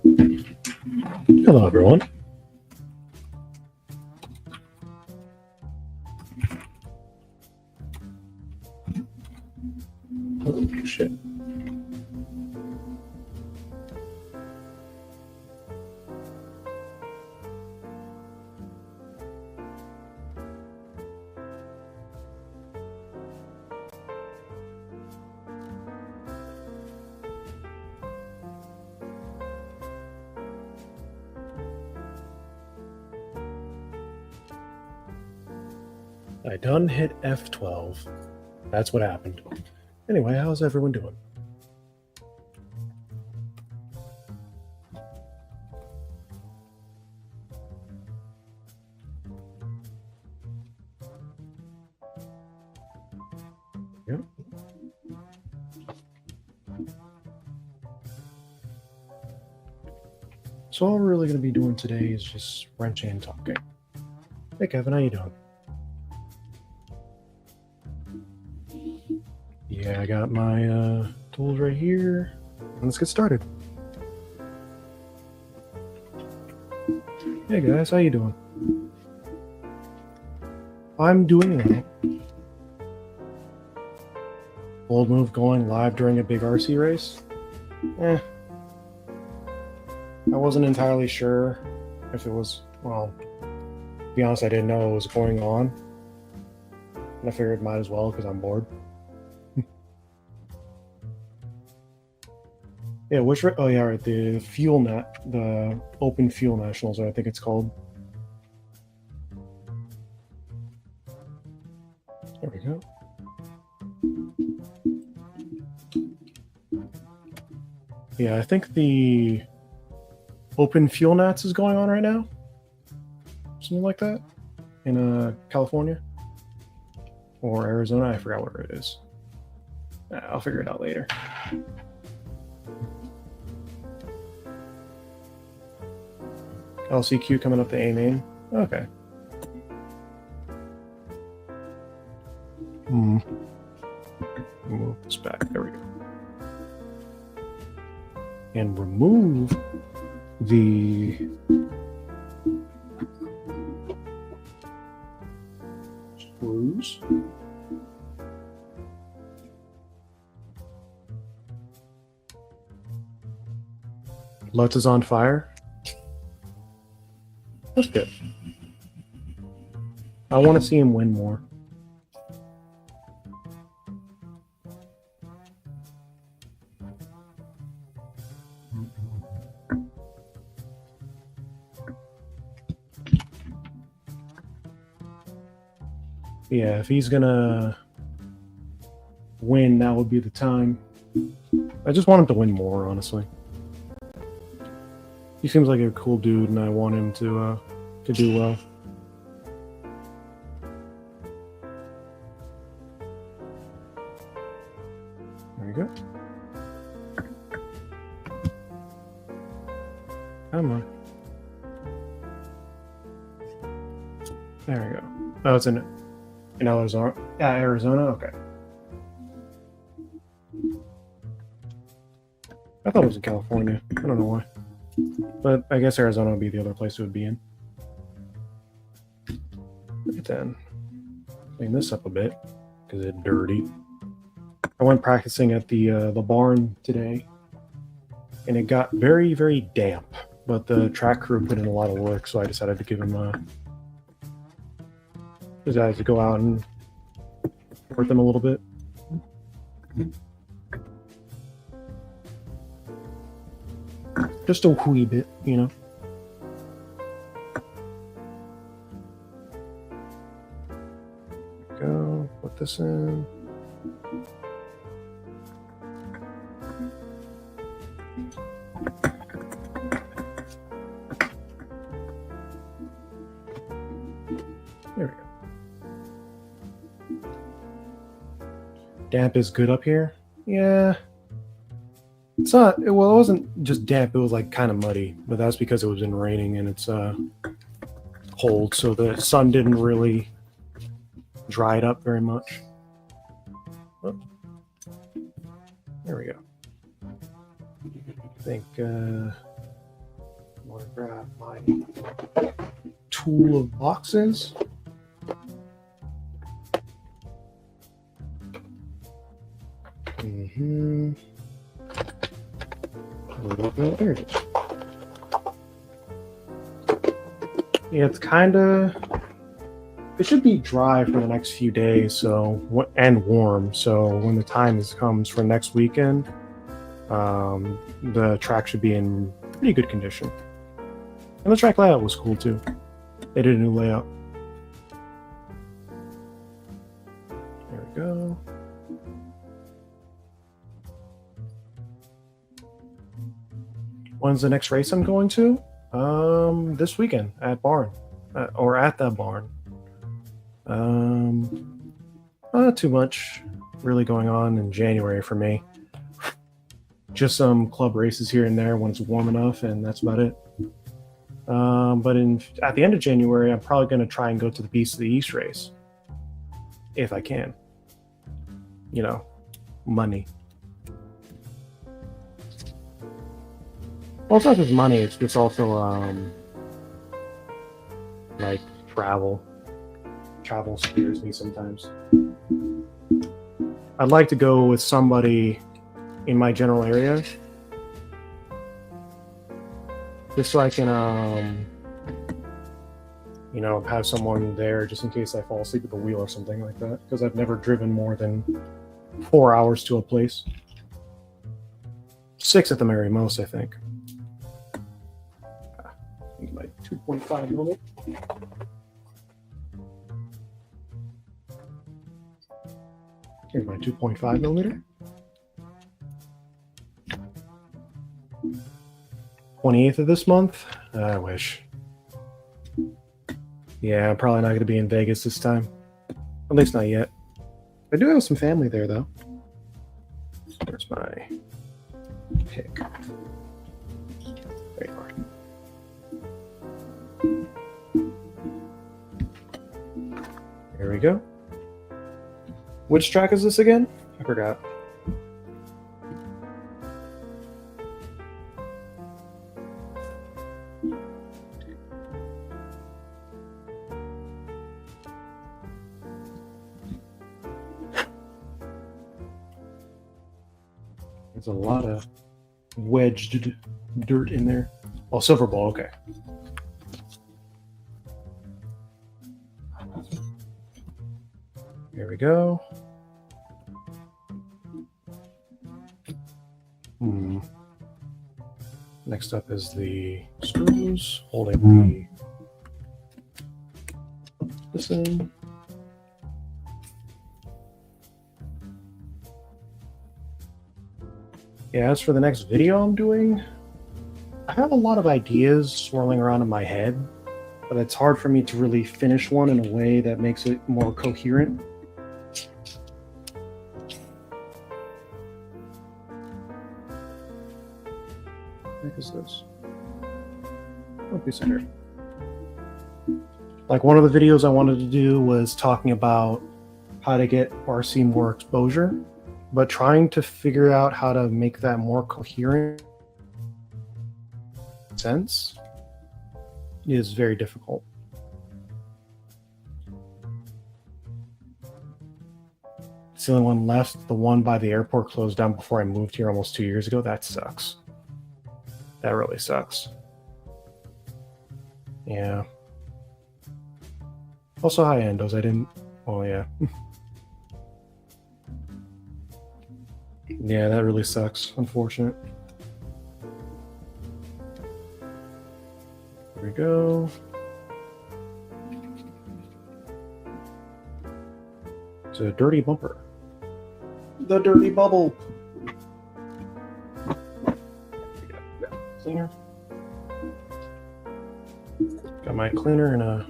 Hello, everyone. Oh, shit. I done hit F12. That's what happened. Anyway, how's everyone doing? Yep. So all we're really going to be doing today is just wrenching and talking. Hey, Kevin, how you doing? Yeah, I got my tools right here. Let's get started. Hey guys, how you doing? I'm doing well. Bold move going live during a big RC race? I wasn't entirely sure if it was, well, to be honest, I didn't know it was going on. And I figured might as well because I'm bored. Yeah, oh yeah, right, the fuel net, the Open Fuel Nationals, I think it's called. There we go. Yeah, I think the Open Fuel Nats is going on right now. Something like that in California or Arizona. I forgot where it is. I'll figure it out later. LCQ coming up the A main. Okay. Move this back. There we go. And remove the screws. Lutz is on fire. That's good. I want to see him win more. Yeah, if he's gonna win, that would be the time. I just want him to win more, honestly. He seems like a cool dude, and I want him to do well. There you go. Come on. There we go. Oh, it's in Arizona. Yeah, Arizona. Okay. I thought it was in California. I don't know why. But I guess Arizona would be the other place it would be in. Look at that. Clean this up a bit because it's dirty. I went practicing at the barn today, and it got very, very damp. But the track crew put in a lot of work, so I decided to give him decided to go out and work them a little bit. Just a wee bit, you know. Go, put this in. There we go. Damp is good up here. Yeah. It's not, well, it wasn't just damp, it was like kind of muddy, but that's because it was been raining and it's cold, so the sun didn't really dry it up very much. Oh. There we go. I think want to grab my tool of boxes. There it is. Yeah, it's kind of. It should be dry for the next few days, and warm. So when the time comes for next weekend, the track should be in pretty good condition. And the track layout was cool too. They did a new layout. There we go. When's the next race I'm going to? This weekend at Barn, or at that barn. Not too much really going on in January for me. Just some club races here and there when it's warm enough, and that's about it. But at the end of January, I'm probably going to try and go to the Beast of the East race. If I can. You know, money. Well, it's not just money, it's just also, like, travel. Travel scares me sometimes. I'd like to go with somebody in my general area. Just so I can, you know, have someone there just in case I fall asleep at the wheel or something like that. Because I've never driven more than 4 hours to a place. 6 at the very most, I think. My 2.5 millimeter. Here's my 2.5 millimeter. 28th of this month? I wish. Yeah, I'm probably not going to be in Vegas this time. At least not yet. I do have some family there, though. Where's my pick? There you are. There we go. Which track is this again? I forgot. There's a lot of wedged dirt in there. Oh, silver ball, okay. Here we go. Next up is the screws holding this in. Yeah, as for the next video I'm doing, I have a lot of ideas swirling around in my head, but it's hard for me to really finish one in a way that makes it more coherent. What is this? Oh, piece of dirt. Like one of the videos I wanted to do was talking about how to get RC more exposure, but trying to figure out how to make that more coherent sense is very difficult. It's the only one left. The one by the airport closed down before I moved here almost 2 years ago. That sucks. That really sucks. Yeah. Also, hi, Endos. I didn't... Oh, yeah. Yeah, that really sucks. Unfortunate. Here we go. It's a dirty bumper. The dirty bubble. Cleaner. Got my cleaner and a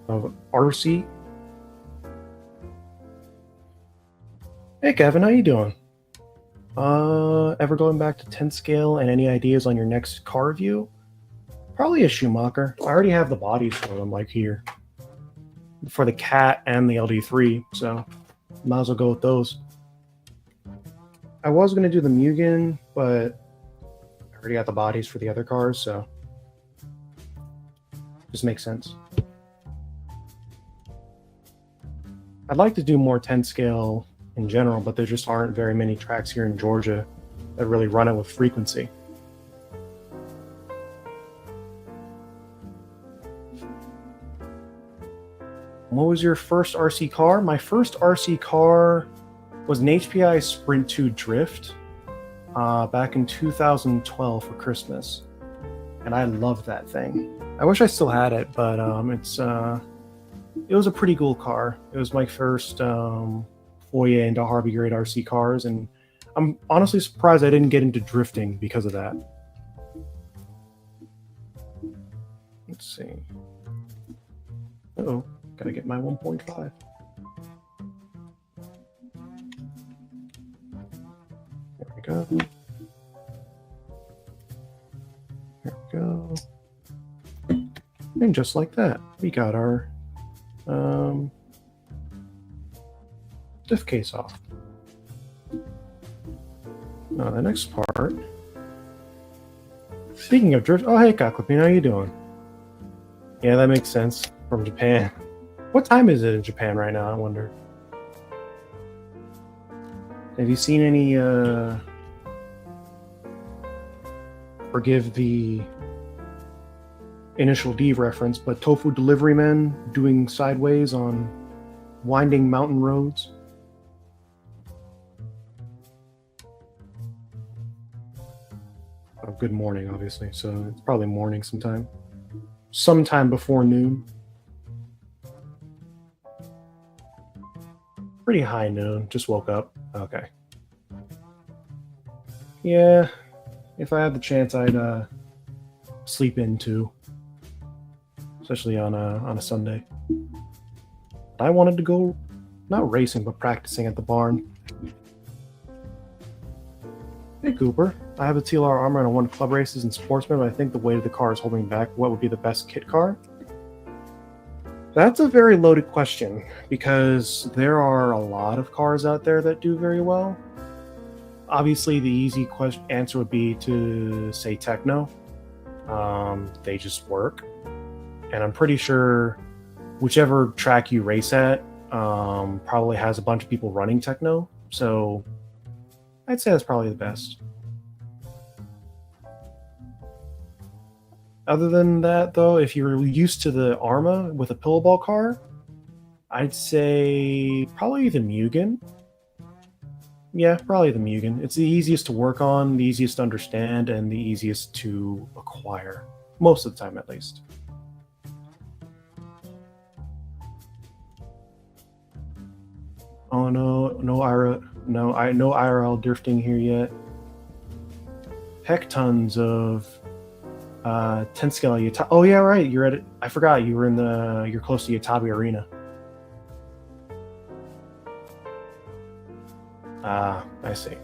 of RC. Hey Kevin, how you doing? Ever going back to 10 scale and any ideas on your next car review? Probably a Schumacher. I already have the bodies for them, like here. For the Cat and the LD3, so might as well go with those. I was going to do the Mugen, but already got the bodies for the other cars, so just makes sense. I'd like to do more 10 scale in general, but there just aren't very many tracks here in Georgia that really run it with frequency. What was your first RC car? My first RC car was an HPI Sprint 2 Drift back in 2012 for Christmas, and I loved that thing. I wish I still had it, but it was a pretty cool car. It was my first foray into Harvey grade RC cars, and I'm honestly surprised I didn't get into drifting because of that. Let's see. Uh-oh, gotta get my 1.5. There we go. There we go. And just like that, we got our diff case off. Now the next part. Speaking of drift, oh hey Kaklapin, how you doing? Yeah, that makes sense. From Japan. What time is it in Japan right now, I wonder? Have you seen any forgive the initial D reference, but tofu delivery men doing sideways on winding mountain roads? Oh, good morning, obviously, so it's probably morning sometime before noon. Pretty high noon, just woke up. Okay. Yeah, if I had the chance, I'd sleep in too, especially on a Sunday. I wanted to go, not racing, but practicing at the barn. Hey Cooper, I have a TLR armor and I won club races and sportsman, but I think the weight of the car is holding back. What would be the best kit car? That's a very loaded question, because there are a lot of cars out there that do very well. Obviously, the easy answer would be to say techno. They just work. And I'm pretty sure whichever track you race at probably has a bunch of people running techno. So I'd say that's probably the best. Other than that, though, if you're used to the Arma with a pillowball car, I'd say probably the Mugen. Yeah, probably the Mugen. It's the easiest to work on, the easiest to understand, and the easiest to acquire. Most of the time, at least. Oh no, no IRL drifting here yet. Heck tons of 10 scale Yatabi. Oh yeah, right. You're at it. I forgot you were you're close to Yatabi Arena. Ah, I see.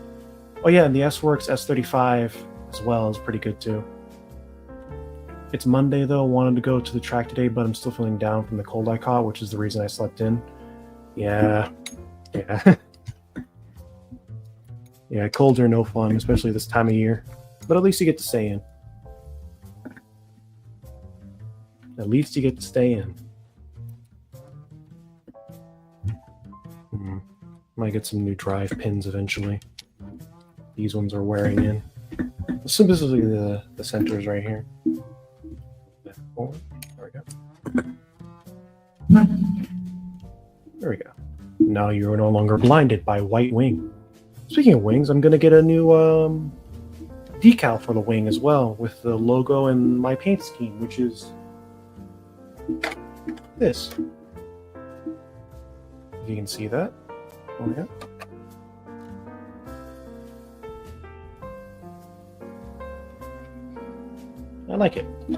Oh yeah, and the S-Works S35 as well is pretty good too. It's Monday though. Wanted to go to the track today, but I'm still feeling down from the cold I caught, which is the reason I slept in. Yeah. Yeah, colds are no fun, especially this time of year. But at least you get to stay in. At least you get to stay in. Might get some new drive pins eventually. These ones are wearing in. Specifically the centers right here. There we go. There we go. Now you're no longer blinded by white wing. Speaking of wings, I'm gonna get a new decal for the wing as well, with the logo and my paint scheme, which is this. If you can see that. Oh yeah. I like it. I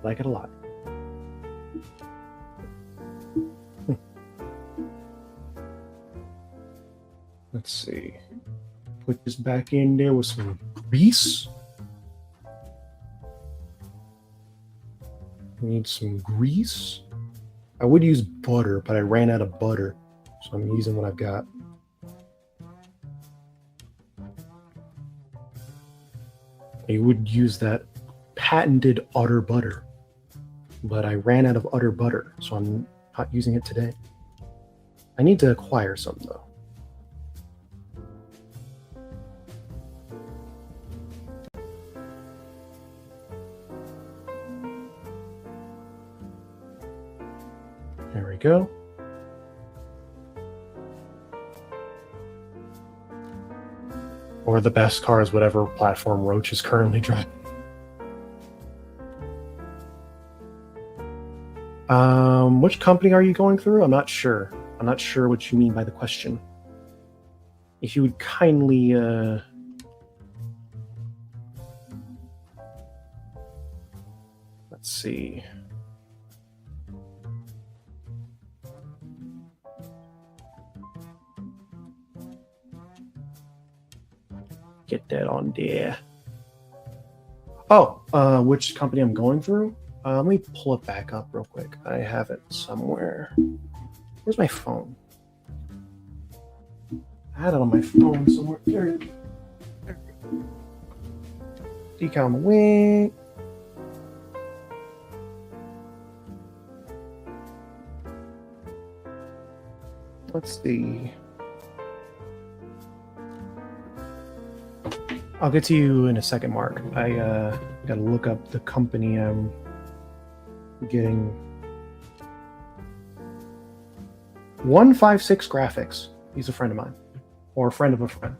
like it a lot. Let's see. Put this back in there with some grease. We need some grease. I would use butter, but I ran out of butter, so I'm using what I've got. I would use that patented utter butter, but I ran out of utter butter, so I'm not using it today. I need to acquire some though. There we go. Or the best car is whatever platform Roach is currently driving. Which company are you going through? I'm not sure. I'm not sure what you mean by the question. If you would kindly let's see. Get that on there. Oh, which company I'm going through? Let me pull it back up real quick. I have it somewhere. Where's my phone? I had it on my phone somewhere. There. Decal on the wing. Let's see. I'll get to you in a second, Mark. I gotta look up the company I'm getting. 156 Graphics. He's a friend of mine, or a friend of a friend.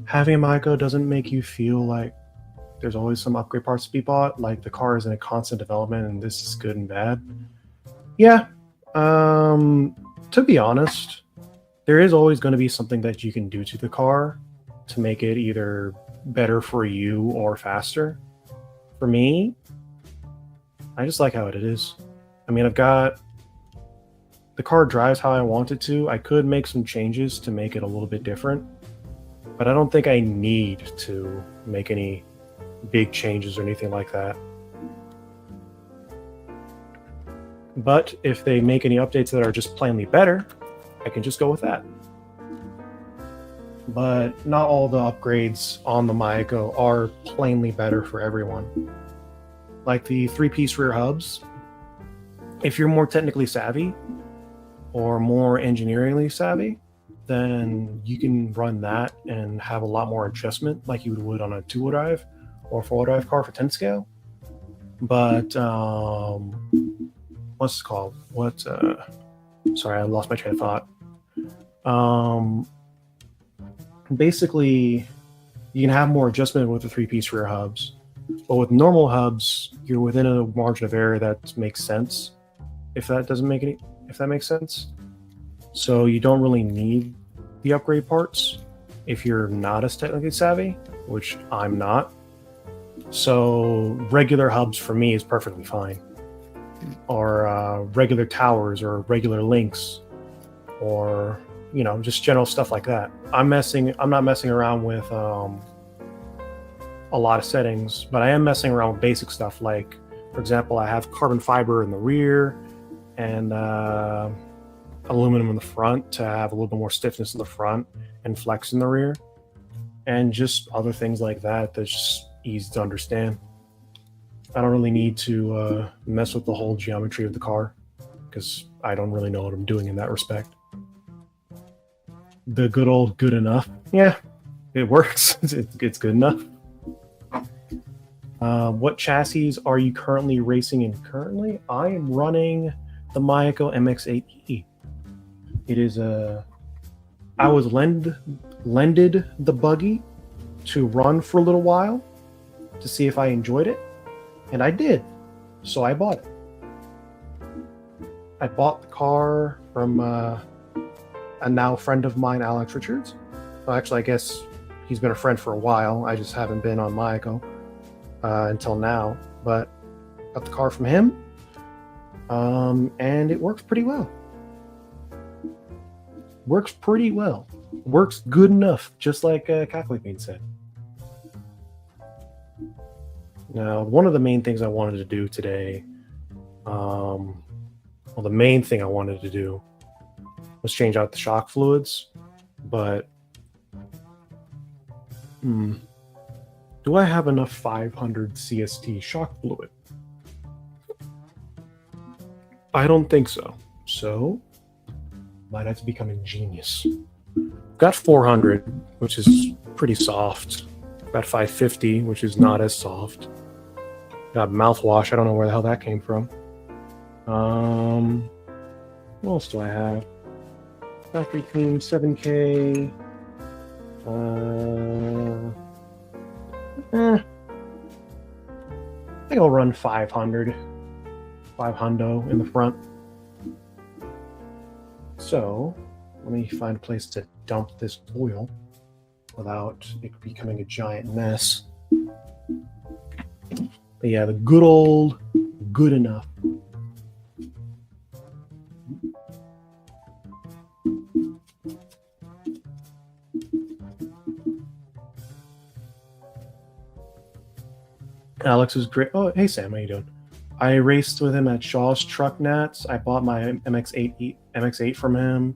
Having a Maico doesn't make you feel like there's always some upgrade parts to be bought, like the car is in a constant development and this is good and bad. Yeah. To be honest, there is always going to be something that you can do to the car to make it either better for you or faster. For me, I just like how it is. I mean, the car drives how I want it to. I could make some changes to make it a little bit different, but I don't think I need to make any big changes or anything like that. But if they make any updates that are just plainly better, I can just go with that. But not all the upgrades on the Maico are plainly better for everyone. Like the 3-piece rear hubs, if you're more technically savvy or more engineeringly savvy, then you can run that and have a lot more adjustment like you would on a 2-wheel drive or 4-wheel drive car for 10 scale. But what's it called? Sorry, I lost my train of thought. Basically, you can have more adjustment with the 3-piece rear hubs, but with normal hubs, you're within a margin of error that makes sense. If that makes sense. So you don't really need the upgrade parts if you're not as technically savvy, which I'm not. So regular hubs for me is perfectly fine. Or regular towers or regular links, or just general stuff like that. I'm not messing around with a lot of settings, but I am messing around with basic stuff. Like, for example, I have carbon fiber in the rear and aluminum in the front to have a little bit more stiffness in the front and flex in the rear, and just other things like that that's just easy to understand. I don't really need to mess with the whole geometry of the car because I don't really know what I'm doing in that respect. The good old good enough. Yeah, it works. It's good enough. What chassis are you currently racing in currently? I am running the Maico MX-8E. It is I was lended the buggy to run for a little while to see if I enjoyed it. And I did, so I bought it. I bought the car from a now friend of mine, Alex Richards. Well, actually, I guess he's been a friend for a while. I just haven't been on Maico until now. But got the car from him, and it works pretty well. Works pretty well. Works good enough, just like Kakalipin said. Now, one of the main things I wanted to do today, the main thing I wanted to do was change out the shock fluids, but Do I have enough 500 CST shock fluid? I don't think so. So, might have to become ingenious. Got 400, which is pretty soft. Got 550, which is not as soft. Got mouthwash. I don't know where the hell that came from. What else do I have? Factory clean 7K. I think I'll run 500. 500 in the front. So, let me find a place to dump this oil without it becoming a giant mess. But yeah, the good old good enough. Alex is great. Oh, hey Sam, how you doing? I raced with him at Shaw's Truck Nats. I bought my MX8 from him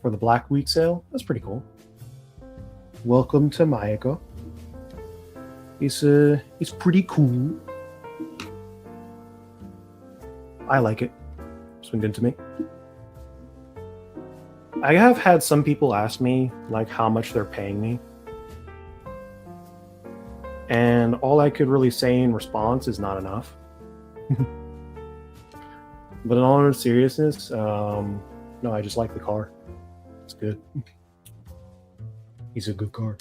for the Black Week sale. That's pretty cool. Welcome to Mayako. He's pretty cool. I like it. It's been good to me. I have had some people ask me like how much they're paying me. And all I could really say in response is not enough. But in all seriousness, no, I just like the car. It's good. He's a good car.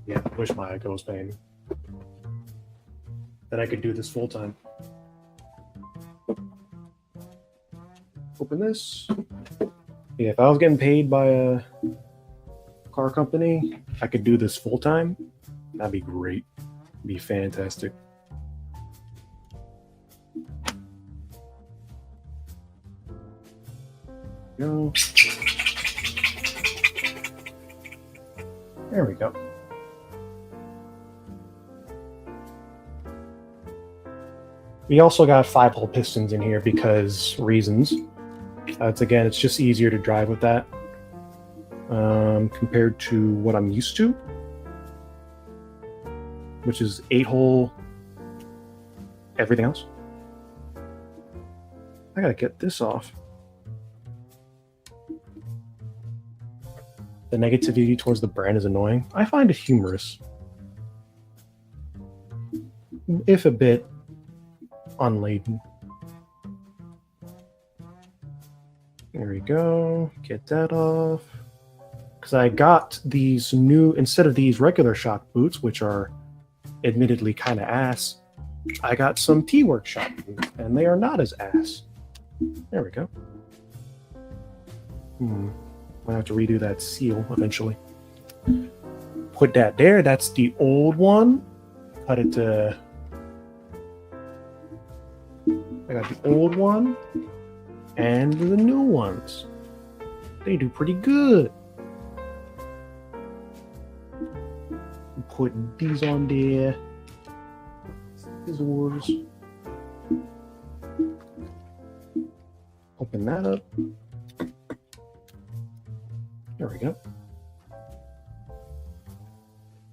Yeah, I wish Mayako was paying me. Then I could do this full time. Open this. Yeah, if I was getting paid by a car company, I could do this full time. That'd be great. It'd be fantastic. Go. There we go. We also got 5-hole pistons in here because reasons. It's just easier to drive with that compared to what I'm used to, which is 8-hole everything else. I gotta get this off. The negativity towards the brand is annoying. I find it humorous, if a bit unladen. There we go. Get that off. Because I got these new, instead of these regular shock boots, which are admittedly kind of ass, I got some T-Work shock boots, and they are not as ass. There we go. Might have to redo that seal eventually. Put that there. That's the old one. Cut it to... I got the old one and the new ones. They do pretty good. Put these on there. Scissors. Open that up. There we go.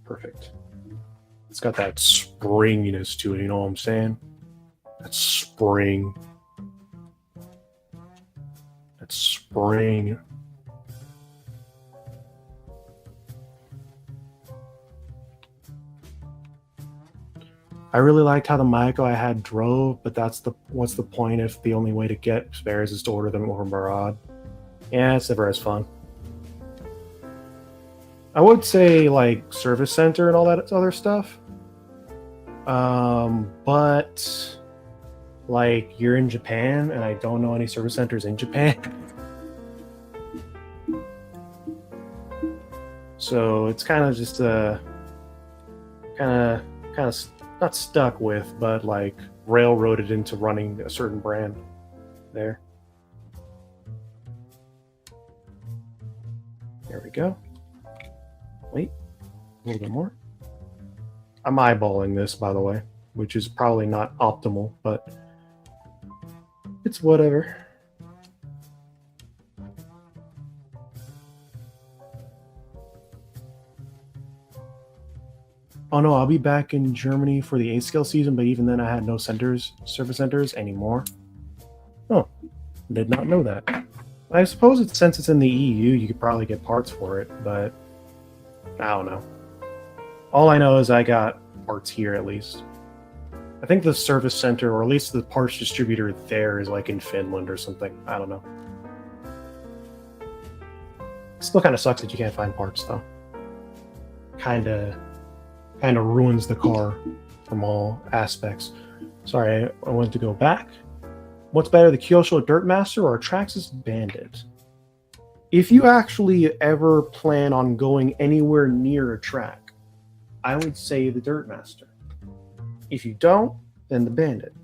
Perfect. It's got that springiness to it, you know what I'm saying? That spring. That spring. I really liked how the Mayako I had drove, but what's the point if the only way to get spares is to order them over Murad? Yeah, it's never as fun. I would say like service center and all that other stuff. But like you're in Japan and I don't know any service centers in Japan. So it's kind of just kind of not stuck with, but like railroaded into running a certain brand there. There we go. Wait, a little bit more. I'm eyeballing this, by the way, which is probably not optimal, but it's whatever. Oh no, I'll be back in Germany for the A scale season, but even then I had no service centers anymore. Oh, did not know that. I suppose since it's in the EU, you could probably get parts for it, but I don't know. All I know is I got parts here at least. I think the service center, or at least the parts distributor there, is like in Finland or something. I don't know. Still kind of sucks that you can't find parts though. Kind of ruins the car from all aspects. Sorry, I wanted to go back. What's better, the Kyosho Dirt Master or Traxxas Bandit? If you actually ever plan on going anywhere near a track, I would say the Dirt Master. If you don't, then the Bandit.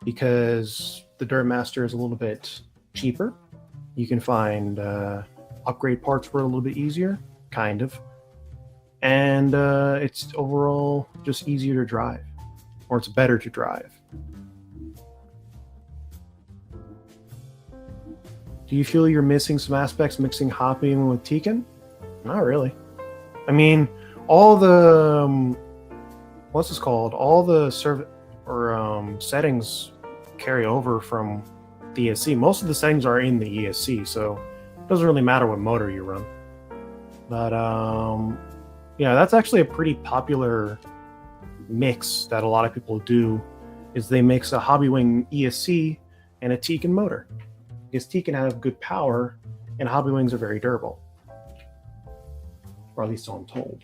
Because the Dirt Master is a little bit cheaper. You can find upgrade parts for it a little bit easier, kind of. And it's overall just easier to drive. Or it's better to drive. Do you feel you're missing some aspects mixing hopping with Tekken? Not really. I mean, all the what's this called? All the settings carry over from the ESC. Most of the settings are in the ESC, so it doesn't really matter what motor you run. But yeah, that's actually a pretty popular mix that a lot of people do. Is they mix a Hobbywing ESC and a Tekken motor. Because Tekken have good power, and Hobby Wings are very durable. Or at least so I'm told.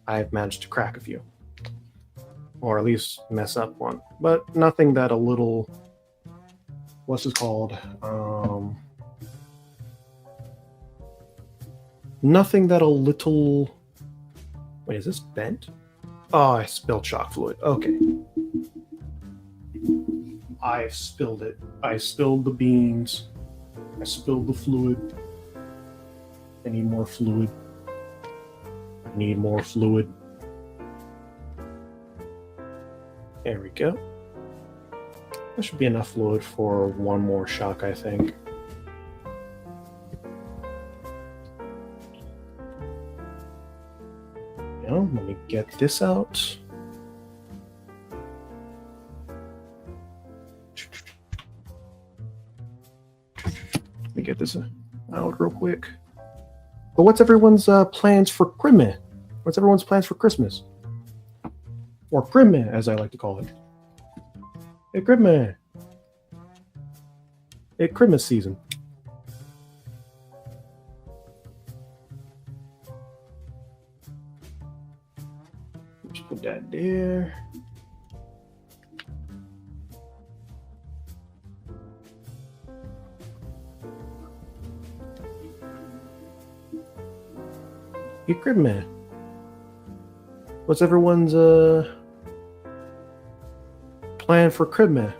I've managed to crack a few. Or at least mess up one. But nothing that a little... What's this called? Nothing that a little... Wait, is this bent? Oh, I spilled shock fluid. Okay. I spilled it. I spilled the beans. I spilled the fluid. I need more fluid. I need more fluid. There we go. There should be enough fluid for one more shock, I think. Now, let me get this out. Let me get this out real quick. But what's everyone's plans for Christmas? What's everyone's plans for Christmas? Or Christmas, as I like to call it. Hey, Christmas. Hey, Christmas season. Just put that there. Hey, Christmas. What's everyone's plan for Christmas?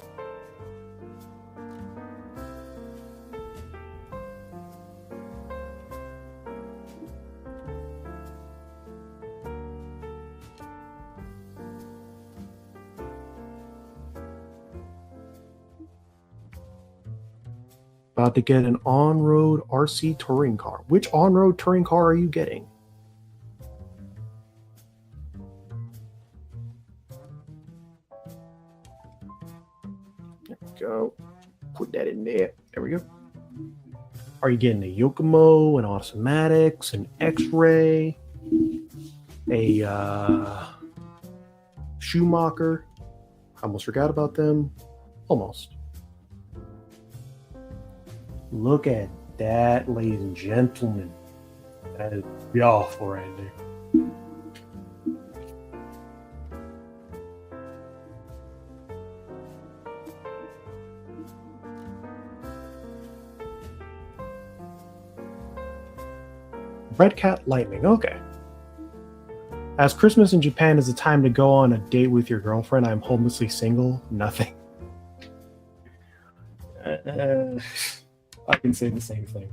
About to get an on-road RC touring car. Which on-road touring car are you getting? There we go. Put that in there. There we go. Are you getting a Yokomo, an Automatics, an X-Ray, a Schumacher? I almost forgot about them. Almost. Look at that, ladies and gentlemen. That is beautiful right there. Red Cat Lightning, okay. As Christmas in Japan is a time to go on a date with your girlfriend, I'm homelessly single. Nothing. I can say the same thing.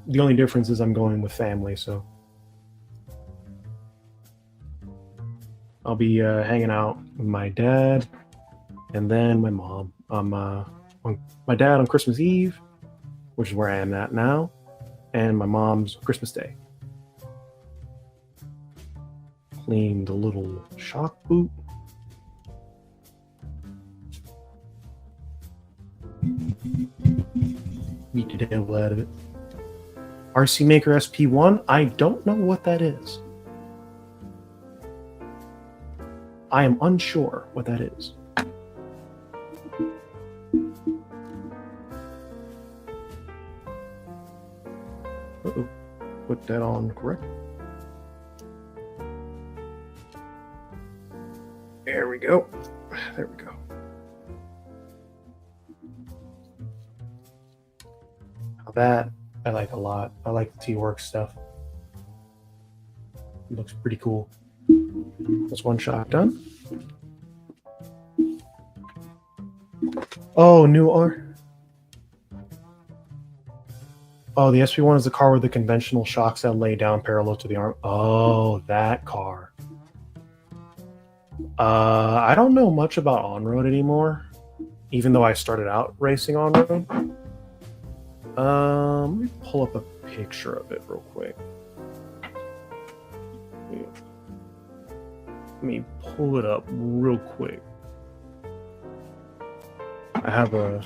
The only difference is I'm going with family, so I'll be hanging out with my dad and then my mom. My dad on Christmas Eve, which is where I am at now, and my mom's Christmas Day. clean the little shock boot. Beat the devil out of it. RC Maker SP1, I don't know what that is. I am unsure what that is. Uh-oh. Put that on correct. There we go. There we go. That I like a lot. I like the T-Works stuff. It looks pretty cool. That's one shot done. Oh, new R. Oh, the SP1 is the car with the conventional shocks that lay down parallel to the arm. Oh, that car. I don't know much about on-road anymore, even though I started out racing on-road. Let me pull up a picture of it real quick. Let me pull it up real quick. I have a...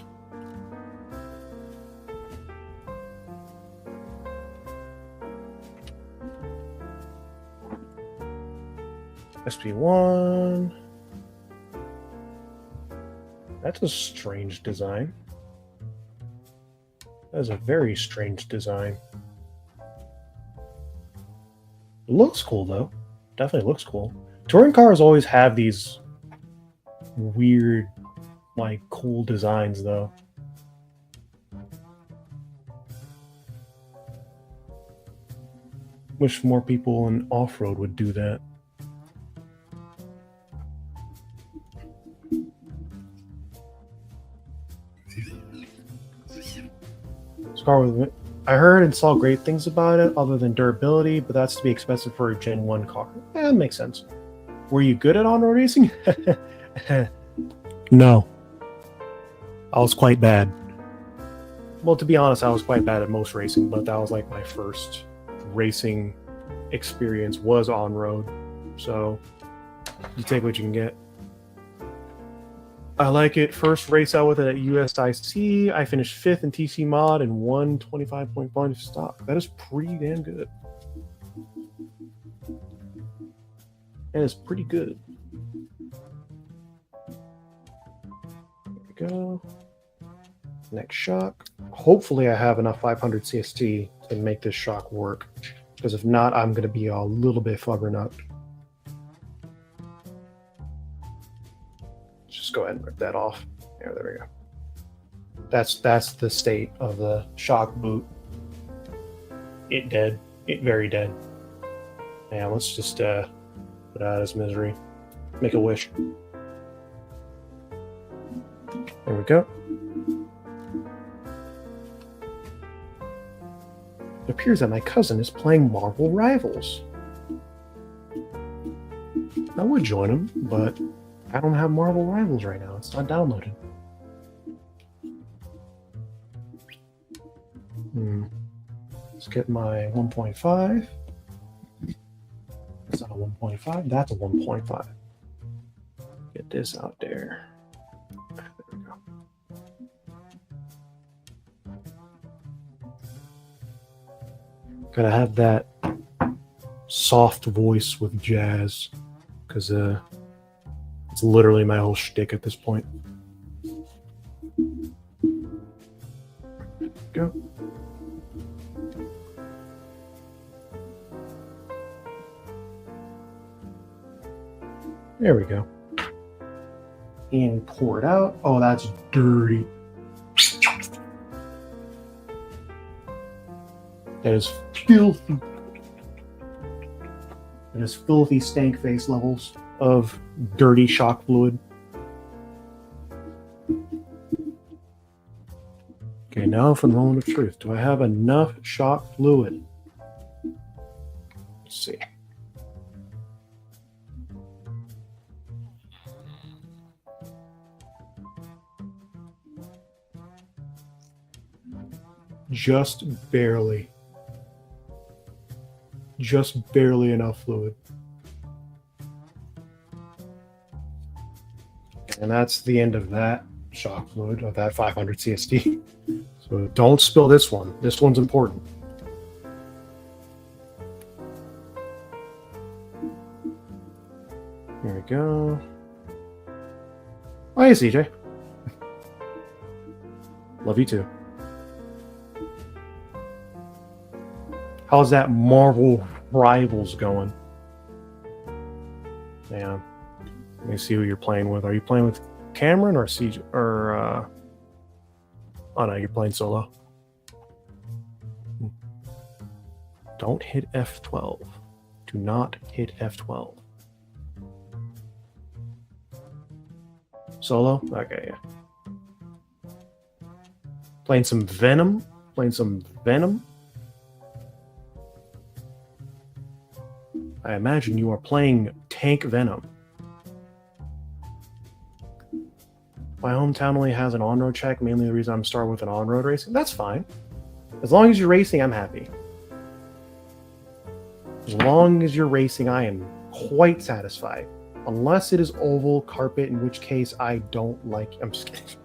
SP1. That's a strange design. That is a very strange design. It looks cool, though. Definitely looks cool. Touring cars always have these weird, like, cool designs, though. Wish more people in off-road would do that. I heard and saw great things about it other than durability, but that's to be expensive for a Gen 1 car. That makes sense. Were you good at on-road racing? No. I was quite bad. Well, to be honest, I was quite bad at most racing, but that was like my first racing experience was on-road. So you take what you can get. I like it. First race out with it at USIC. I finished 5th in TC Mod and won 25.5 stock. That is pretty damn good. That is pretty good. There we go. Next shock. Hopefully I have enough 500 CST to make this shock work. Because if not, I'm going to be a little bit flubbernucked. Just go ahead and rip that off. There we go. That's the state of the shock boot. It dead. It very dead. Yeah, let's just put out his misery. Make a wish. There we go. It appears that my cousin is playing Marvel Rivals. I would join him, but I don't have Marvel Rivals right now. It's not downloaded. Let's get my 1.5. It's not a 1.5. That's a 1.5. Get this out there. There we go. Gotta have that soft voice with jazz, because it's literally my whole shtick at this point. Go. There we go. And pour it out. Oh, that's dirty. That is filthy. That is filthy stank face levels of dirty shock fluid. Okay, now for the moment of truth. Do I have enough shock fluid? Let's see. Just barely. Just barely enough fluid. And that's the end of that shock fluid, of that 500 CSD. So don't spill this one. This one's important. Here we go. Oh, hey, CJ. Love you too. How's that Marvel Rivals going? Yeah. Let me see who you're playing with. Are you playing with Cameron or CJ? Or, oh no, you're playing solo. Don't hit F12. Do not hit F12. Solo? Okay, yeah. Playing some Venom? Playing some Venom? I imagine you are playing Tank Venom. My hometown only has an on-road check, mainly the reason I'm starting with an on-road racing. That's fine. As long as you're racing, I'm happy. As long as you're racing, I am quite satisfied. Unless it is oval carpet, in which case I don't like... I'm just kidding.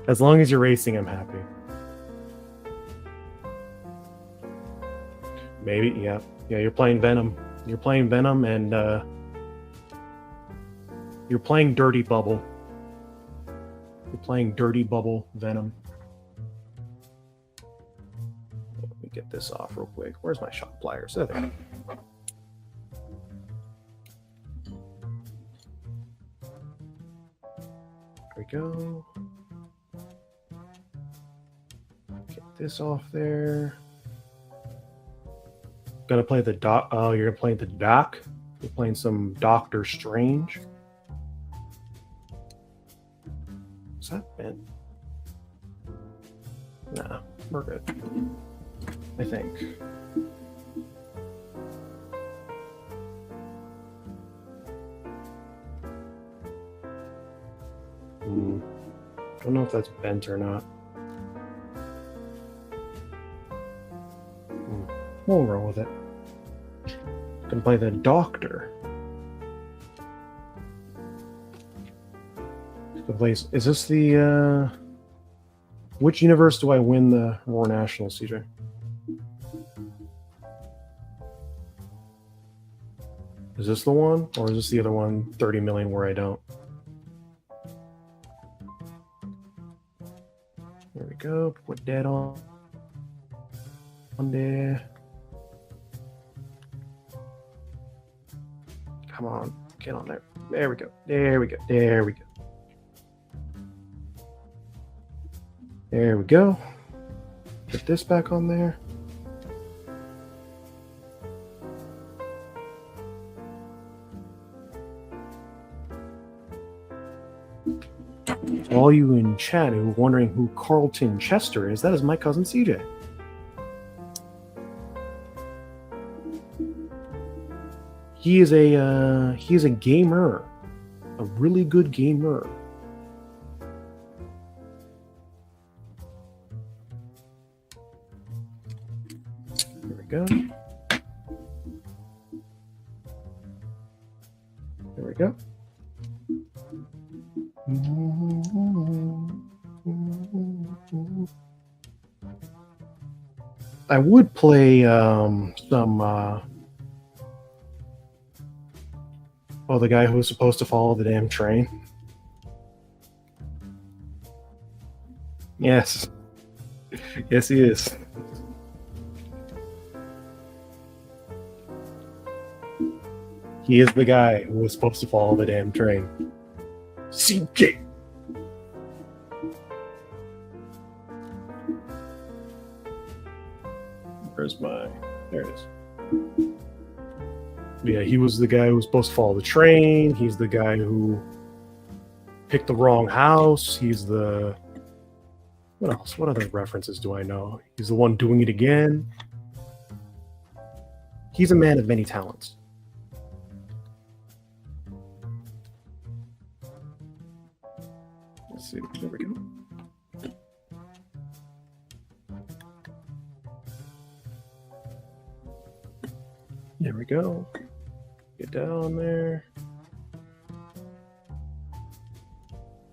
As long as you're racing, I'm happy. Maybe, yeah. Yeah, you're playing Venom. You're playing Venom, and you're playing Dirty Bubble. You're playing Dirty Bubble Venom. Let me get this off real quick. Where's my shot pliers? There they are. There we go. Get this off there. Gonna play the doc. Oh, you're gonna play the doc. You're playing some Doctor Strange. Is that bent? Nah, we're good. I think. Don't know if that's bent or not. We'll roll with it. Gonna play the Doctor. Is this the which universe do I win the Roar Nationals, CJ? Is this the one, or is this the other one, 30 million, where I don't? There we go. Put that on there. Come on, get on there. There we go. There we go. There we go. There we go. Put this back on there. All you in chat who are wondering who Carlton Chester is, that is my cousin CJ. He is a gamer, a really good gamer. There we go. There we go. I would play some the guy who was supposed to follow the damn train. Yes. Yes, he is. He is the guy who was supposed to follow the damn train. CJ. Where's my... There it is. Yeah, he was the guy who was supposed to follow the train. He's the guy who picked the wrong house. He's the... What else? What other references do I know? He's the one doing it again. He's a man of many talents. Let's see. There we go. There we go. Get down there.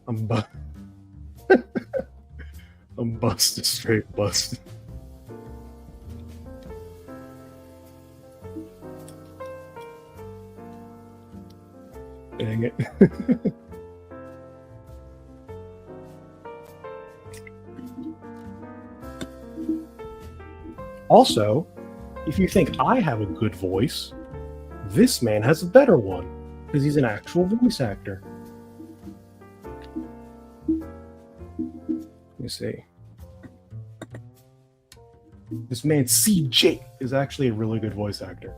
I'm I'm busted, straight busted. Dang it. Also, if you think I have a good voice, this man has a better one because he's an actual voice actor. Let me see. This man CJ is actually a really good voice actor.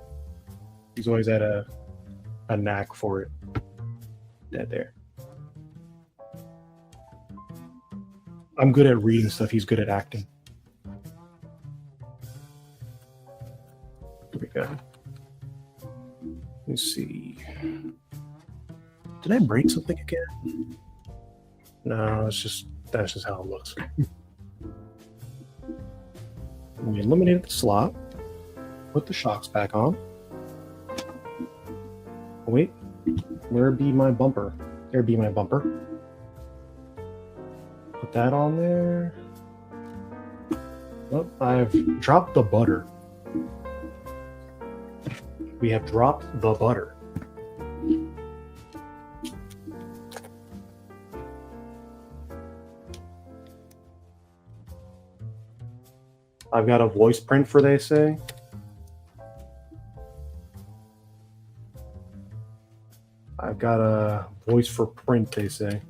He's always had a knack for it. That there. I'm good at reading stuff. He's good at acting. Here we go. Let's see. Did I break something again? No, that's just how it looks. We eliminated the slot. Put the shocks back on. Oh, wait, where be my bumper? There be my bumper. Put that on there. Oh, I've dropped the butter. We have dropped the butter. I've got a voice print for they say. I've got a voice for print, they say.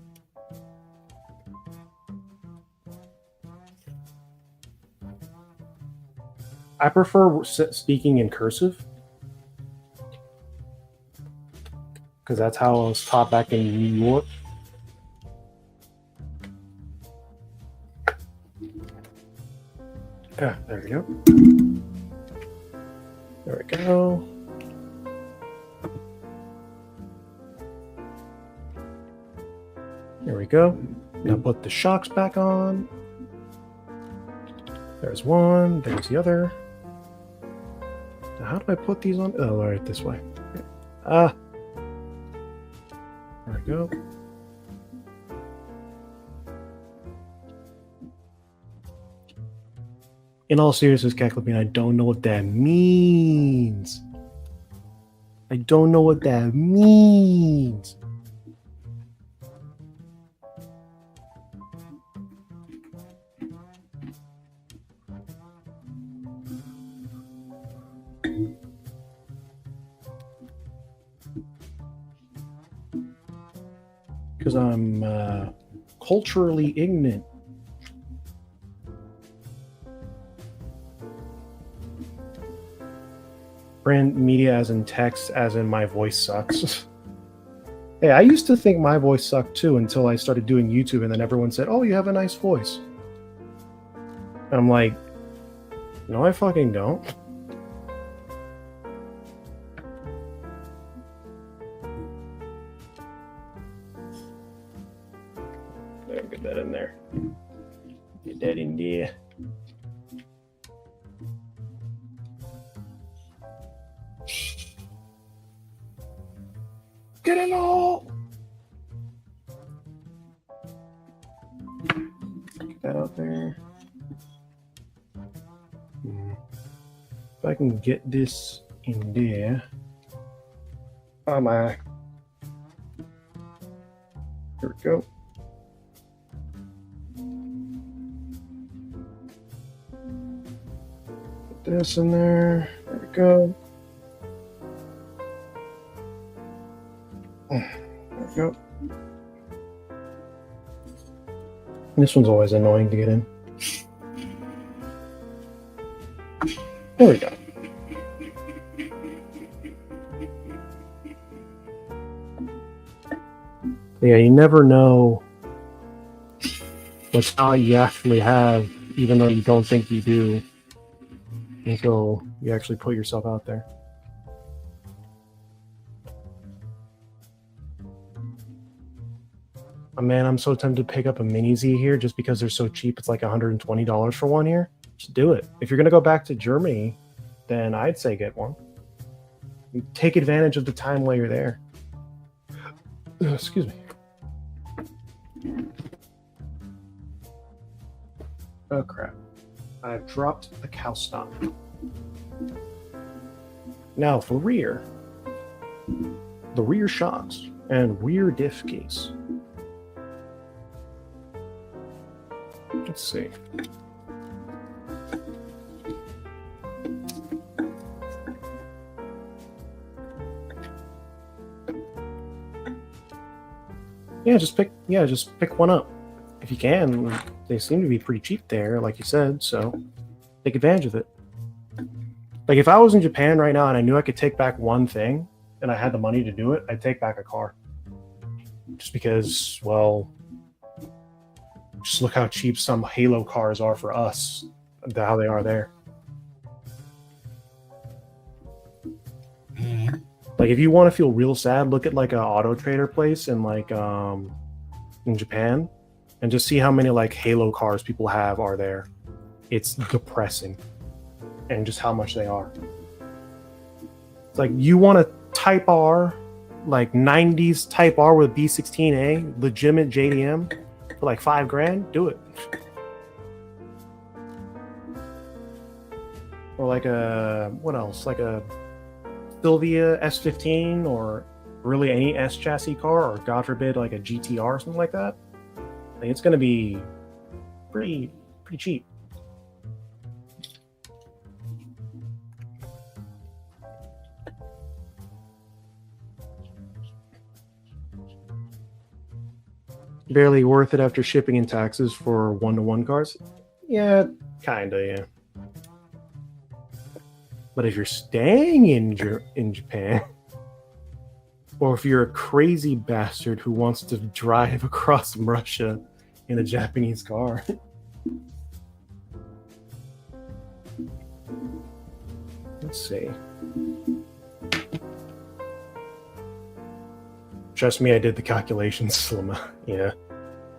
I prefer speaking in cursive because that's how I was taught back in New York. Yeah, there we go. There we go. There we go. Now put the shocks back on. There's one. There's the other. Now how do I put these on? Oh, all right, this way. There we go. In all seriousness, Cacklepine, I don't know what that means. I don't know what that means. Because I'm culturally ignorant. Brand media as in text, as in my voice sucks. Hey, I used to think my voice sucked too until I started doing YouTube, and then everyone said, "Oh, you have a nice voice." And I'm like, no, I fucking don't. There, get that in there. Get that in there. Get it all. Get that out there. If I can get this in there. Oh my. Here we go. Put this in there. There we go. There we go. This one's always annoying to get in. There we go. Yeah, you never know what talent you actually have, even though you don't think you do, until you actually put yourself out there. Oh, man, I'm so tempted to pick up a mini Z here just because they're so cheap. It's like $120 for one here. Just do it. If you're going to go back to Germany, then I'd say get one. Take advantage of the time while you're there. Excuse me. Oh crap. I've dropped the cow stop. Now for rear. The rear shocks and rear diff case. Let's see. Just pick one up if you can. They seem to be pretty cheap there, like you said, so take advantage of it. Like if I was in Japan right now and I knew I could take back one thing and I had the money to do it, I'd take back a car. Just because, well, just look how cheap some Halo cars are for us, how they are there. Like if you want to feel real sad, look at like an auto trader place in like in Japan and just see how many like Halo cars people have are there. It's depressing. And just how much they are. It's like you want a Type R, like 90s Type R with B16A, legitimate JDM for like $5,000, do it. Or like a, what else? Like a Sylvia S15 or really any S chassis car, or God forbid like a GTR or something like that. Like it's going to be pretty cheap. Barely worth it after shipping and taxes for one-to-one cars? Yeah, kinda, yeah. But if you're staying in Japan, or if you're a crazy bastard who wants to drive across Russia in a Japanese car, let's see. Trust me, I did the calculations, Slimma. Yeah.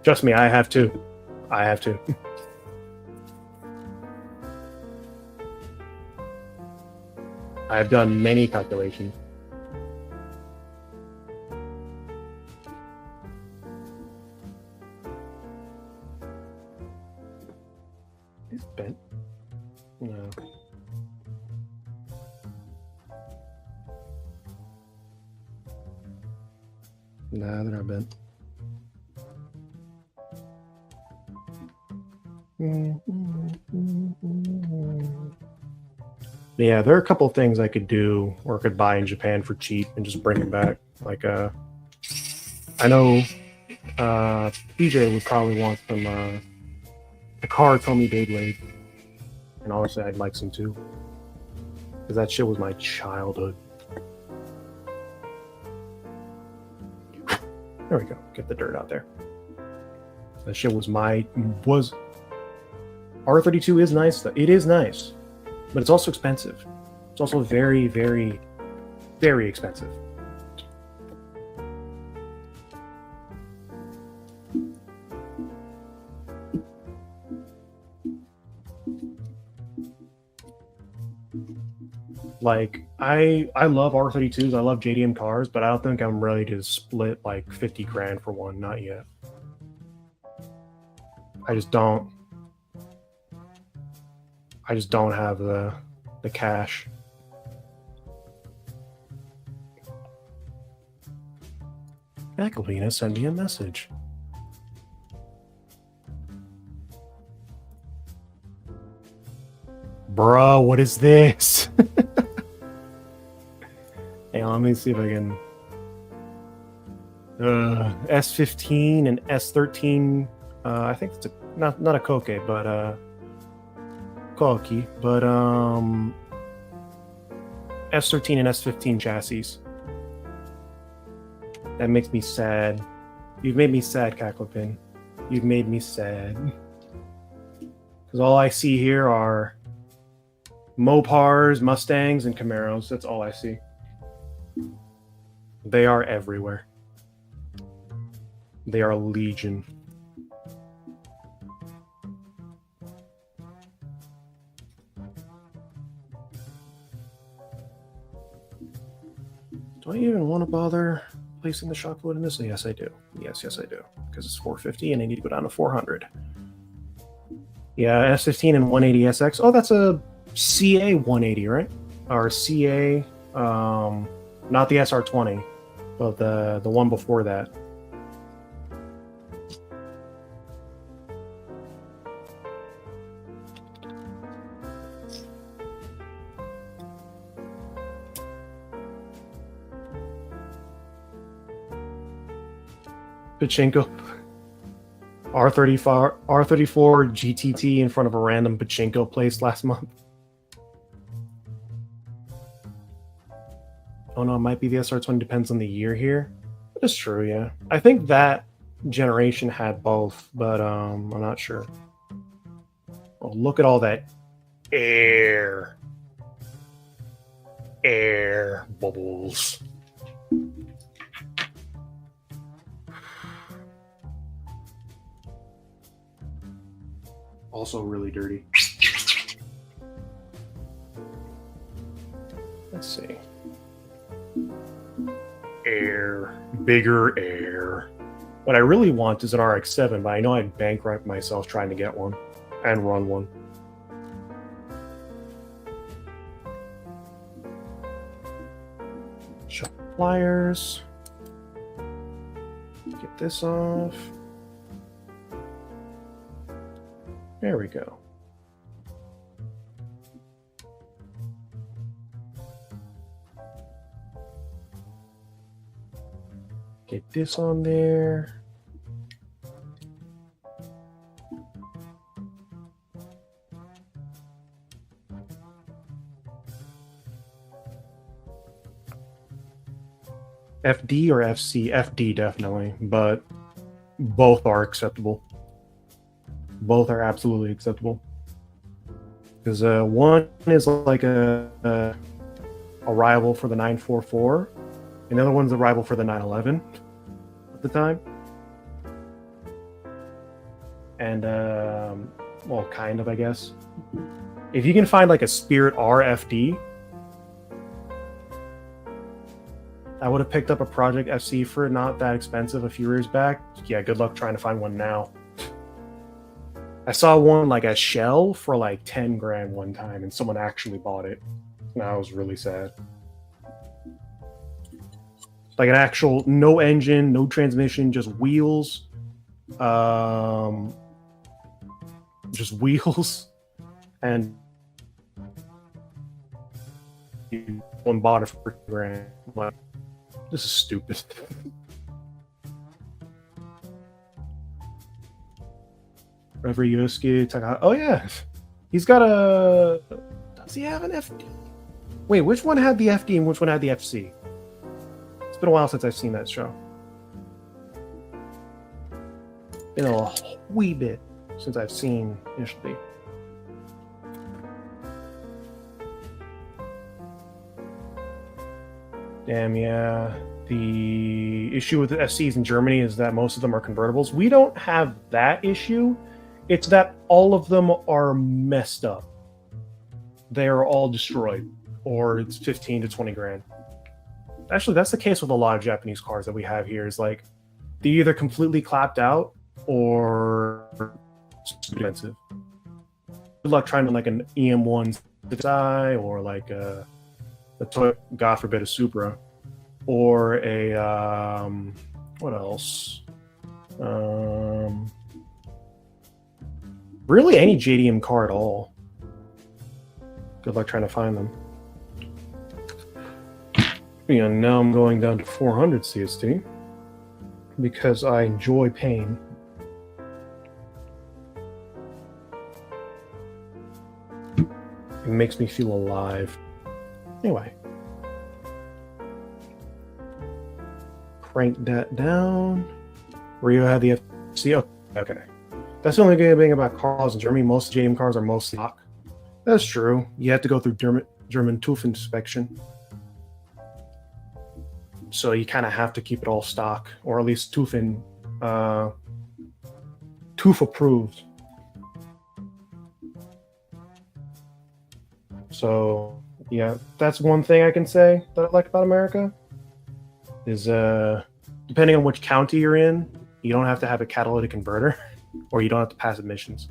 Trust me, I have to. I have to. I've done many calculations. It's bent. No. Nah, they're not bent. Yeah, there are a couple of things I could do or could buy in Japan for cheap and just bring them back. Like, I know PJ would probably want some the car Tomy Beyblade, and honestly, I'd like some too, because that shit was my childhood. There we go. Get the dirt out there. That shit was R32 is nice. It is nice, but it's also expensive. It's also very, very, very expensive. Like, I love R32s, I love JDM cars, but I don't think I'm ready to split like $50,000 for one, not yet. I just don't have the cash. Jacqueline send me a message. Bro, what is this? Hang on, let me see if I can. S15 and S13. I think it's not a Koke, but Koki, but S13 and S15 chassis. That makes me sad. You've made me sad, Cacklepin. You've made me sad. Because all I see here are Mopars, Mustangs, and Camaros. That's all I see. They are everywhere. They are legion. Do I even want to bother placing the shock fluid in this? Yes, I do. Yes, I do. Because it's 450 and I need to go down to 400. Yeah, S15 and 180SX. Oh, that's a CA 180, right? Or CA, not the SR20, but the one before that. Pachinko. R34 GTT in front of a random pachinko place last month. Oh no, it might be the SR20, depends on the year here. That's true, yeah. I think that generation had both, but I'm not sure. Oh, look at all that air bubbles. Also really dirty. Let's see. Air, bigger air. What I really want is an RX-7, but I know I'd bankrupt myself trying to get one and run one. Shut pliers. Get this off. There we go. Get this on there. FD or FC? FD definitely, but both are acceptable. Both are absolutely acceptable. Because one is like a rival for the 944, and the other one's a rival for the 911 at the time. And, well, kind of, I guess. If you can find like a Spirit RFD, I would have picked up a Project FC for not that expensive a few years back. Yeah, good luck trying to find one now. I saw one like a shell for like 10 grand one time, and someone actually bought it. And I was really sad. Like an actual, no engine, no transmission, just wheels. Just wheels. And one bought it for 2 grand. I'm like, this is stupid. Reverie Yosuke Taka. Oh yeah, he's got a. Does he have an FD? Wait, which one had the FD and which one had the FC? It's been a while since I've seen that show. Been a wee bit since I've seen initially. Damn, yeah. The issue with the FCs in Germany is that most of them are convertibles. We don't have that issue. It's that all of them are messed up. They are all destroyed, or it's 15 to 20 grand. Actually, that's the case with a lot of Japanese cars that we have here. Is like they're either completely clapped out or expensive. Good luck trying to like an EM1 or like a Toyota, God forbid, a Supra, or a what else? Really, any JDM car at all. Good luck trying to find them. Yeah, now I'm going down to 400 CST because I enjoy pain. It makes me feel alive. Anyway. Crank that down. Rio had the FC. Oh, okay. That's the only good thing about cars in Germany. Most JDM cars are most stock. That's true. You have to go through German TÜV inspection. So you kind of have to keep it all stock, or at least TÜV approved. So yeah, that's one thing I can say that I like about America is depending on which county you're in, you don't have to have a catalytic converter, or you don't have to pass emissions.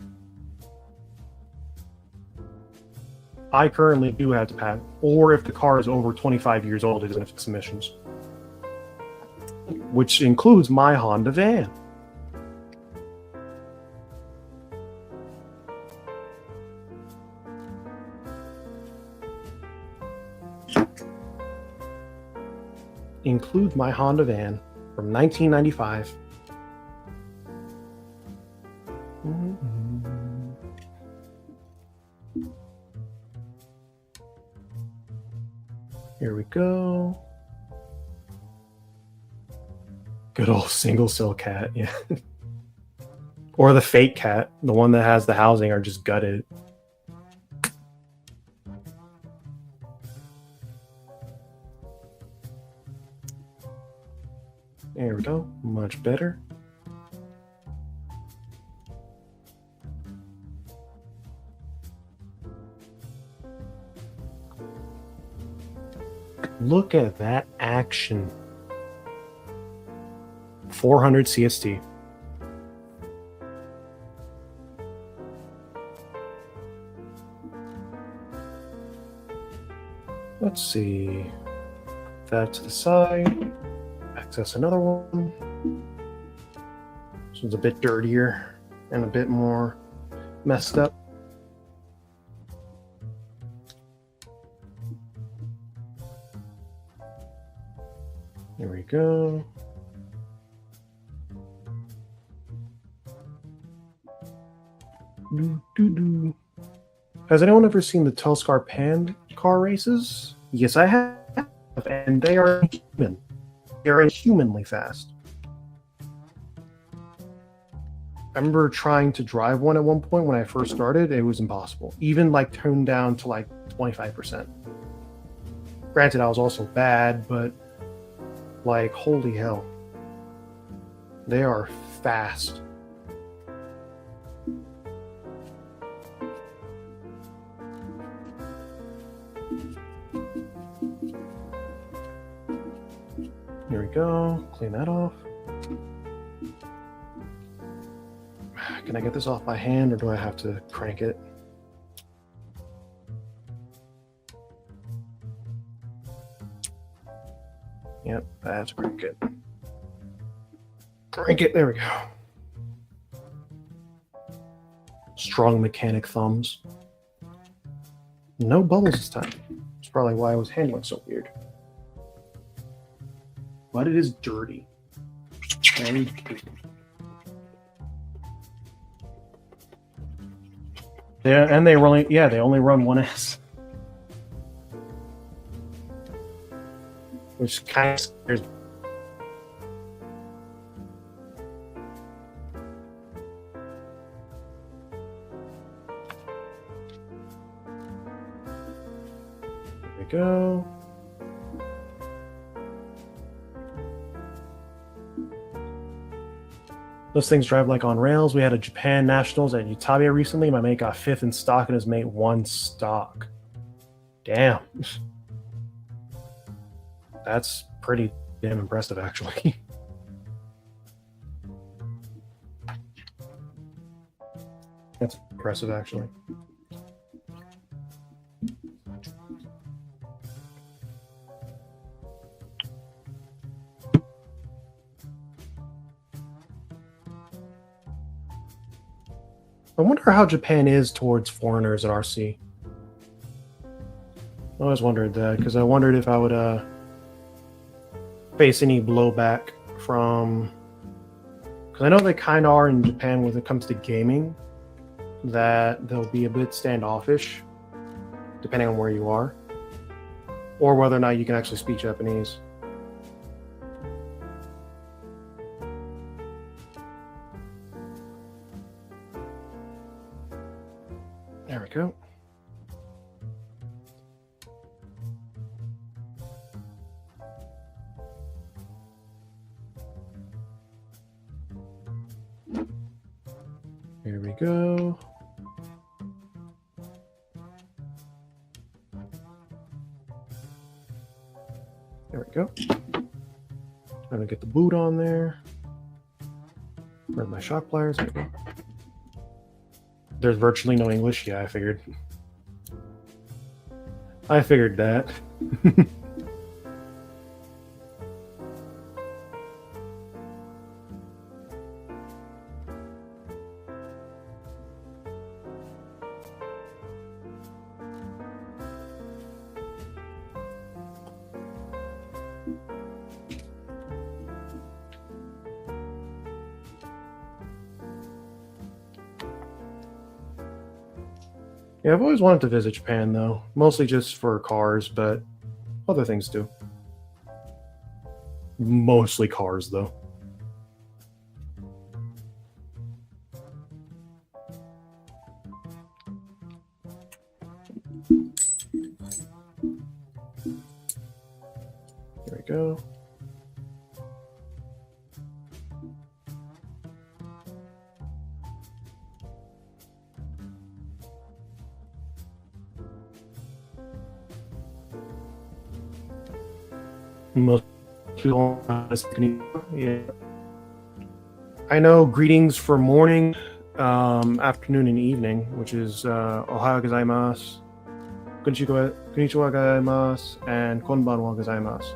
I currently do have to pass, or if the car is over 25 years old, it doesn't have to pass emissions, which includes my Honda van. Include my Honda van from 1995. Here we go. Good old single cell cat, yeah. Or the fake cat, the one that has the housing are just gutted. There we go, much better. Look at that action. 400 CST. Let's see. That to the side. Access another one. This one's a bit dirtier and a bit more messed up. There we go. Has anyone ever seen the Telstar Pan car races? Yes, I have, and they are human. They are inhumanly fast. I remember trying to drive one at one point when I first started. It was impossible. Even like toned down to like 25%. Granted, I was also bad, but like, holy hell. They are fast. Here we go. Clean that off. Can I get this off by hand, or do I have to crank it? Yep, I have to crank it. Crank it, there we go. Strong mechanic thumbs. No bubbles this time. That's probably why I was handling so weird. But it is dirty. Very dirty. Yeah, and they only run 1S. Which kind of scares me. There we go. Those things drive like on rails. We had a Japan Nationals at Utah recently. My mate got 5th in stock and his mate won stock. Damn. That's pretty damn impressive, actually. That's impressive, actually. I wonder how Japan is towards foreigners at RC. I always wondered that, because I wondered if I would face any blowback from... Because I know they kind of are in Japan when it comes to gaming, that they'll be a bit standoffish, depending on where you are, or whether or not you can actually speak Japanese. There we go. Here we go. There we go. I'm gonna get the boot on there. Where's my shock pliers? There we go. There's virtually no English. Yeah, I figured. I figured that. Yeah, I've always wanted to visit Japan, though. Mostly just for cars, but other things too. Mostly cars, though. There we go. Most people, yeah. I know greetings for morning, afternoon, and evening, which is Ohayo gozaimasu, konnichiwa gozaimasu, and konbanwa gozaimasu.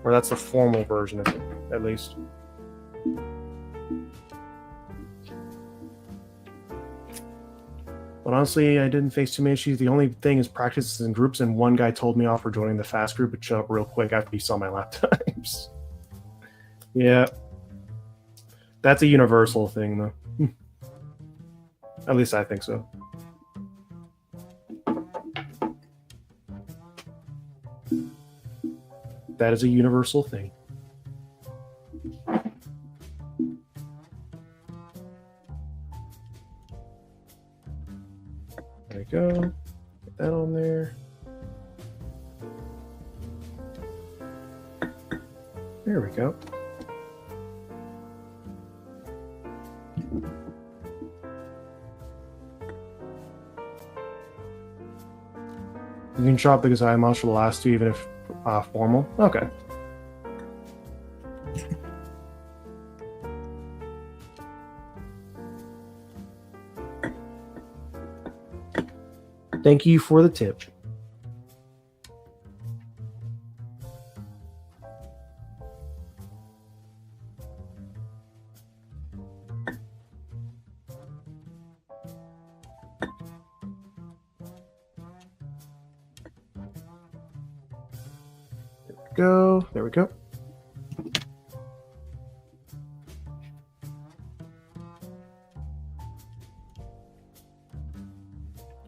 Or that's the formal version of it, at least. But honestly, I didn't face too many issues. The only thing is practices in groups, and one guy told me off for joining the fast group, but shut up real quick after he saw my lap times. Yeah. That's a universal thing, though. At least I think so. That is a universal thing. There we go. Get that on there. There we go. You can drop the gozaimasu for the last two, even if formal. Okay. Thank you for the tip. Go. There we go.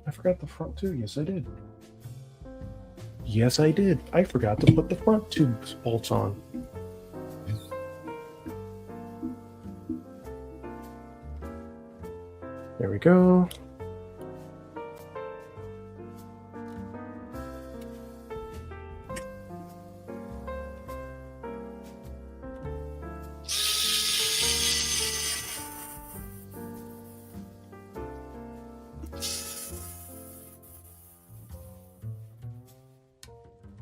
I forgot the front too. Yes, I did. Yes, I did. I forgot to put the front two bolts on. There we go.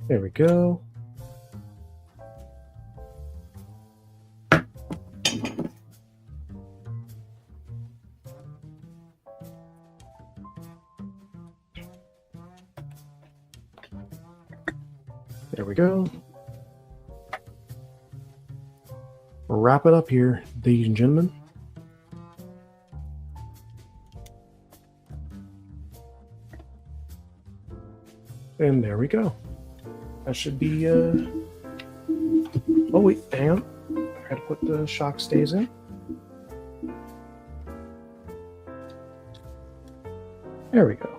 There we go. There we go. We'll wrap it up here, ladies and gentlemen. And there we go. That should be, oh wait, hang on. I had to put the shock stays in. There we go.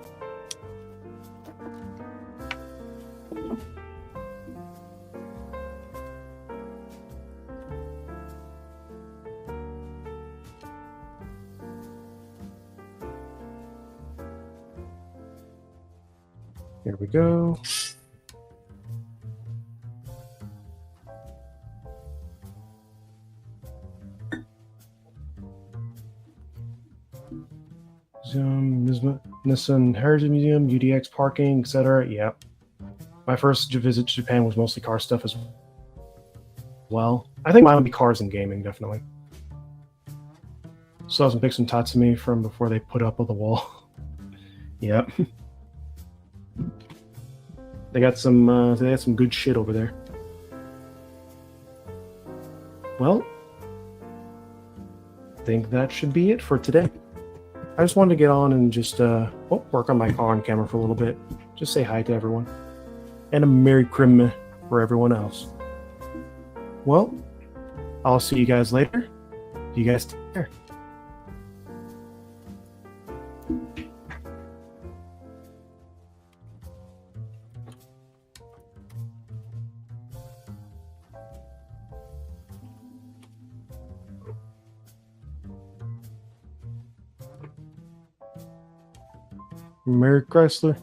Here we go. Nissan Heritage Museum, UDX parking, etc. Yep. My first visit to Japan was mostly car stuff as well. I think mine would be cars and gaming, definitely. Still have some pics from Tatsumi from before they put up on the wall. Yep. They got some good shit over there. Well, I think that should be it for today. I just wanted to get on and just work on my car and camera for a little bit. Just say hi to everyone. And a Merry Christmas for everyone else. Well, I'll see you guys later. You guys take care. Merry Chrysler.